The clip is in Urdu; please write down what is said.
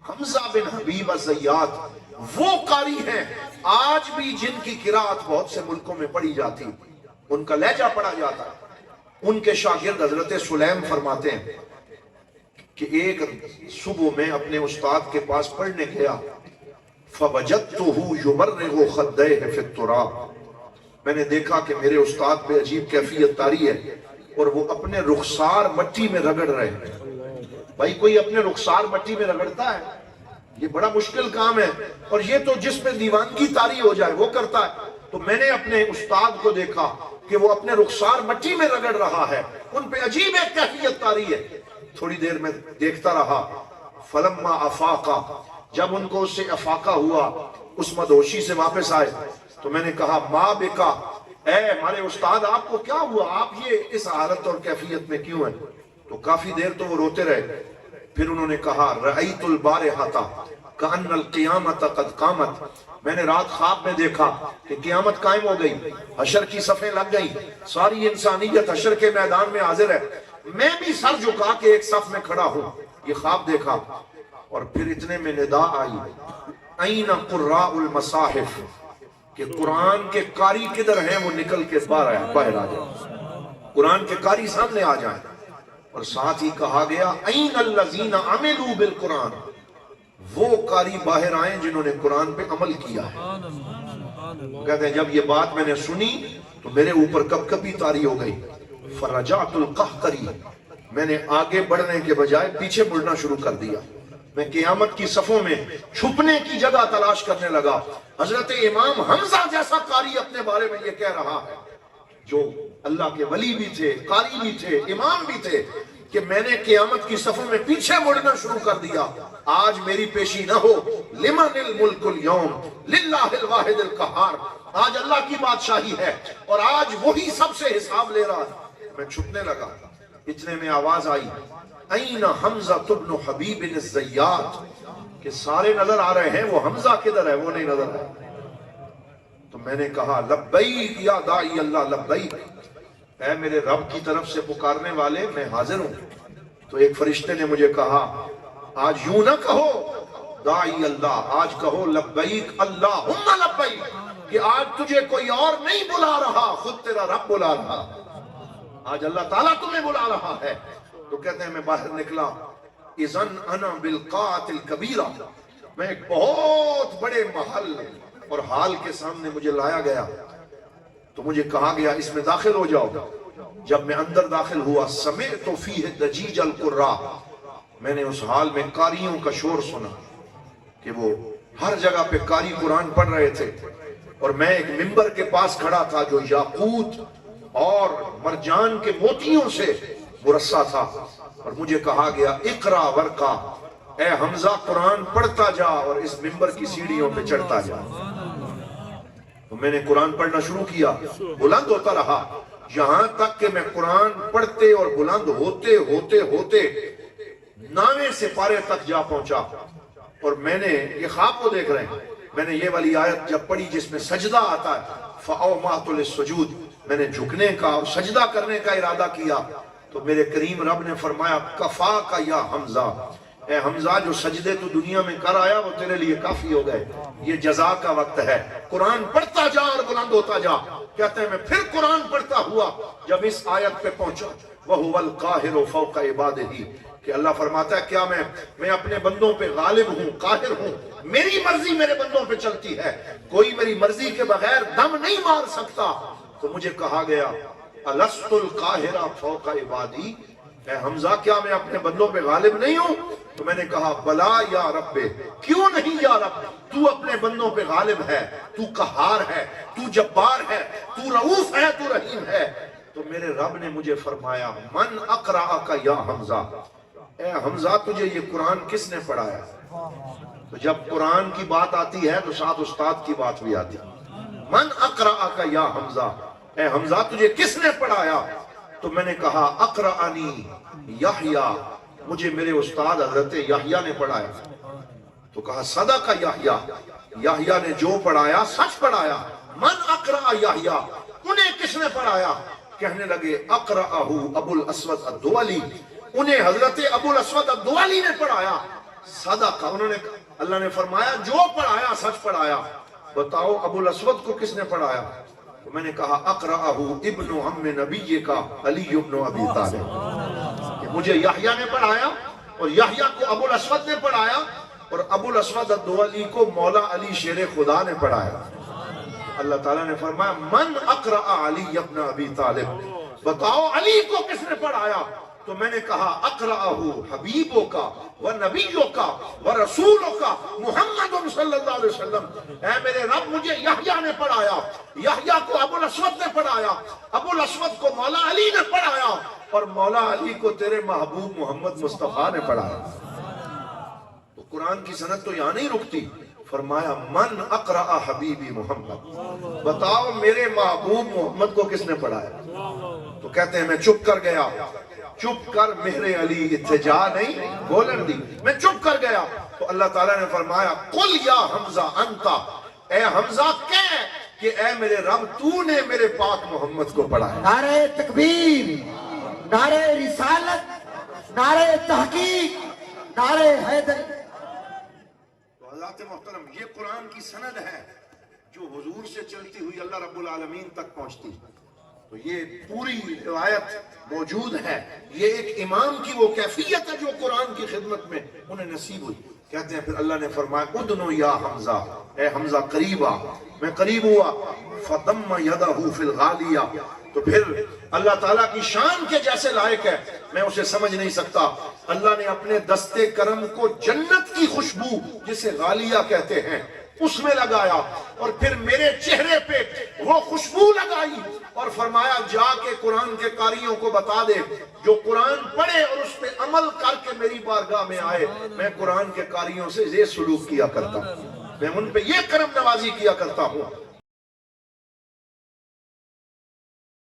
حمزہ بن حبیب الزیات وہ قاری ہیں آج بھی جن کی قرات بہت سے ملکوں میں پڑھی جاتی، ان کا لہجہ پڑھا جاتا ہے۔ ان کے شاگرد حضرت سلیم فرماتے ہیں کہ ایک صبح میں اپنے استاد کے پاس پڑھنے گیا، فَوَجَدْتُهُ يُمَرِّغُ خَدَّيْهِ فِي التُّرَابِ، میں نے دیکھا کہ میرے استاد پہ عجیب کیفیت طاری ہے اور وہ اپنے رخسار مٹی میں رگڑ رہے ہیں۔ بھائی کوئی اپنے رخسار مٹی میں رگڑتا ہے؟ یہ بڑا مشکل کام ہے، اور یہ تو جس پہ دیوانگی طاری ہو جائے وہ کرتا ہے۔ تو میں نے اپنے استاد کو دیکھا کہ وہ اپنے رخسار مٹی میں رگڑ رہا ہے، ان پہ عجیب ایک کیفیت طاری ہے۔ تھوڑی دیر میں دیکھتا رہا، فلما افاقا، جب ان کو اس سے افاقہ ہوا، اس مدہوشی سے واپس آئے، تو میں نے کہا ما بکا، اے ہمارے استاد آپ کو کیا ہوا، آپ یہ اس حالت اور کیفیت میں کیوں ہیں؟ تو کافی دیر تو وہ روتے رہے۔ پھر انہوں نے کہا رأیت البارحۃ کأن القیامۃ قد قامت، میں نے رات خواب میں دیکھا کہ قیامت قائم ہو گئی، حشر کی صفیں لگ گئی، ساری انسانیت حشر کے میدان میں حاضر ہے، میں بھی سر جھکا کے ایک صف میں کھڑا ہوں، یہ خواب دیکھا۔ اور پھر اتنے میں ندا آئی، این قراء المصاحف، کہ قرآن کے قاری کدھر ہیں، وہ نکل کے باہر آ جائیں، قرآن کے قاری سامنے آ جائیں۔ اور ساتھ ہی کہا گیا این الذین عملوا بالقرآن، وہ قاری باہر آئیں جنہوں نے قرآن پہ عمل کیا ہے۔ کہتے ہیں جب یہ بات میں نے سنی تو میرے اوپر کپ کپی طاری ہو گئی، فرجعت القہقری، میں نے آگے بڑھنے کے بجائے پیچھے مڑنا شروع کر دیا، میں قیامت کی صفوں میں چھپنے کی جگہ تلاش کرنے لگا۔ حضرت امام حمزہ جیسا قاری اپنے بارے میں یہ کہہ رہا ہے، جو اللہ کے ولی بھی تھے، قاری بھی تھے، امام بھی تھے، کہ میں نے قیامت کی صفوں میں پیچھے مڑنا شروع کر دیا۔ آج میری پیشی نہ ہو، لمن الملک اليوم للہ الواحد القہار، آج اللہ کی بادشاہی ہے اور آج وہی سب سے حساب لے رہا ہے۔ میں چھپنے لگا، اتنے میں آواز آئی این حمزہ بن حبیب الزیات، کہ سارے نظر آ رہے ہیں، وہ حمزہ کدھر ہے، وہ نہیں نظر آئے۔ تو میں نے کہا لبیک یا داعی اللہ لبیک، اے میرے رب کی طرف سے پکارنے والے، میں حاضر ہوں۔ تو ایک فرشتے نے مجھے کہا آج یوں نہ کہو داعی اللہ، آج کہو لبیک اللہم لبیک، کہ آج تجھے کوئی اور نہیں بلا رہا، خود تیرا رب بلا رہا، آج اللہ تعالیٰ تمہیں بلا رہا ہے۔ تو کہتے ہیں میں باہر نکلا، اذن انا بالقاعۃ الکبیرہ، میں ایک بہت بڑے محل اور حال کے سامنے مجھے لایا گیا، تو مجھے کہا گیا اس میں داخل ہو جاؤ۔ جب میں اندر داخل ہوا، سمعت فیہ دجیج القراء، میں نے اس حال میں قاریوں کا شور سنا کہ وہ ہر جگہ پہ قاری قرآن پڑھ رہے تھے، اور میں ایک منبر کے پاس کھڑا تھا جو یاقوت اور مرجان کے موتیوں سے مرصع تھا، اور مجھے کہا گیا اقرا ورقا، اے حمزہ قرآن پڑھتا جا اور اس منبر کی سیڑھیوں پہ چڑھتا جا۔ تو میں نے قرآن پڑھنا شروع کیا، بلند ہوتا رہا، یہاں تک کہ میں قرآن پڑھتے اور بلند ہوتے ہوتے ہوتے 9ویں سپارے تک جا پہنچا۔ اور میں نے یہ خواب کو دیکھ رہے ہیں، میں نے یہ والی آیت جب پڑھی جس میں سجدہ آتا ہے، فَأَوْمَعْتُ لِلسُّجُودِ، میں نے جھکنے کا اور سجدہ کرنے کا ارادہ کیا، تو میرے کریم رب نے فرمایا کفاک یا حمزہ، اے حمزہ جو سجدے تو دنیا میں کر آیا وہ تیرے لیے کافی ہو گئے، یہ جزا کا وقت ہے، قرآن پڑھتا جا اور بلند ہوتا جا۔ کہتے ہیں میں پھر قرآن پڑھتا ہوا، جب اس آیت پہ پہنچا وَهُوَ الْقَاهِرُ فَوْقَ عِبَادِهِ، کہ اللہ فرماتا ہے کیا میں اپنے بندوں پہ غالب ہوں، قاہر ہوں، میری مرضی میرے بندوں پہ چلتی ہے، کوئی میری مرضی کے بغیر دم نہیں مار سکتا۔ تو مجھے کہا گیا الست القاہر فوق عبادی، اے حمزہ کیا میں اپنے بندوں پہ غالب نہیں ہوں؟ تو میں نے کہا بلا یا رب، کیوں نہیں یا رب، تو اپنے بندوں پہ غالب ہے، تو قہار ہے، تو جبار ہے، تو رؤوف ہے، تو رحیم ہے۔ تو میرے رب نے مجھے فرمایا من اقرأک یا حمزہ، اے حمزہ تجھے یہ قرآن کس نے پڑھایا؟ تو جب قرآن کی بات آتی ہے تو ساتھ استاد کی بات بھی آتی ہے، من اقرأک یا حمزہ، اے حمزہ تجھے کس نے پڑھایا؟ تو میں نے کہا اقرأنی یحییٰ، مجھے میرے استاد حضرت یحییٰ نے پڑھایا۔ تو کہا صدق یحییٰ، یحییٰ نے جو پڑھایا سچ پڑھایا۔ من اقرأ یحییٰ، انہیں کس نے پڑھایا؟ کہنے لگے اقرأہ ابو الاسود الدؤلی، انہیں حضرت ابو الاسود الدؤلی نے پڑھایا۔ صدقہ، انہوں نے اللہ نے فرمایا جو پڑھایا سچ پڑھایا. بتاؤ ابو الاسود کو کس نے پڑھایا؟ تو میں نے کہا اقرأہ ابن عم نبی کا علی ابن ابی طالب، کہ مجھے یحییٰ نے پڑھایا اور یحییٰ کو ابو الاسود نے پڑھایا اور ابو الاسود الدؤلی کو مولا علی شیر خدا نے پڑھایا. اللہ تعالیٰ نے فرمایا من اقرأ علی ابن ابی طالب، بتاؤ علی کو کس نے پڑھایا؟ تو میں نے کہا اقرأہ حبیبوں کا و نبیوں کا و رسولوں کا محمد صلی اللہ علیہ وسلم. اے میرے رب مجھے یحییٰ نے پڑھایا، یحییٰ کو ابو الاسود نے پڑھایا، ابو الاسود کو مولا علی نے پڑھایا اور مولا علی کو تیرے محبوب محمد مصطفیٰ نے پڑھایا. تو قرآن کی سند تو یہاں نہیں رکتی. فرمایا من اقرأ حبیبی محمد، بتاؤ میرے محبوب محمد کو کس نے پڑھایا؟ تو کہتے ہیں میں چپ کر گیا. چپ کر میرے علی اتجا نہیں بولن دی، میں چپ کر گیا. تو اللہ تعالیٰ نے فرمایا قل یا حمزہ انتا، اے حمزہ کہہ کہ اے میرے رب تو نے میرے پاک محمد کو پڑھایا. نعرہ تکبیر، نعرہ رسالت، نعرہ تحقیق، نعرہ حیدر. تو حضرات محترم یہ قرآن کی سند ہے جو حضور سے چلتی ہوئی اللہ رب العالمین تک پہنچتی. تو یہ پوری روایت موجود ہے. یہ ایک امام کی وہ کیفیت ہے جو قرآن کی خدمت میں انہیں نصیب ہوئی. کہتے ہیں پھر اللہ نے فرمایا ادنو یا حمزہ، اے حمزہ قریب آ. میں قریب ہوا. فضم یدہ فی الغالیہ، تو پھر اللہ تعالیٰ کی شان کے جیسے لائق ہے میں اسے سمجھ نہیں سکتا. اللہ نے اپنے دستے کرم کو جنت کی خوشبو جسے غالیہ کہتے ہیں اس میں لگایا اور پھر میرے چہرے پہ وہ خوشبو لگائی اور فرمایا جا کے قرآن کے قاریوں کو بتا دے جو قرآن پڑھے اور اس پہ عمل کر کے میری بارگاہ میں آئے، میں قرآن کے قاریوں سے یہ سلوک کیا کرتا ہوں، میں ان پہ یہ کرم نوازی کیا کرتا ہوں.